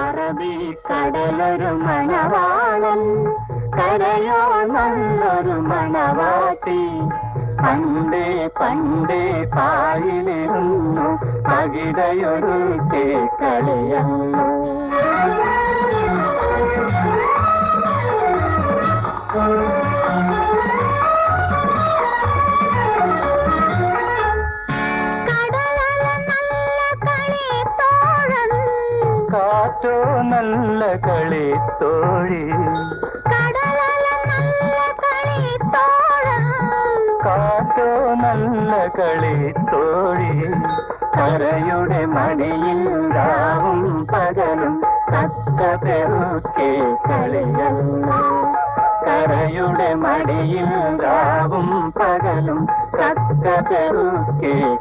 അറബിക്കടലൊരു മണവാളൻ, കരയോ നല്ലൊരു മണവാട്ടി. പണ്ടേ പണ്ടേ പായിലിരുന്നു അകിടയൊരു കളിയല്ലോ. കാറ്റോ നല്ല കളി തോഴി, കാറ്റോ നല്ല കളി തോഴി. കരയുടെ മടിയിൽ രാവും പകലും തത്ത പെറുക്കെ കളിയല്ലോ. കരയുടെ മടിയിൽ രാവും പകലും തത്ത പെറുക്കെ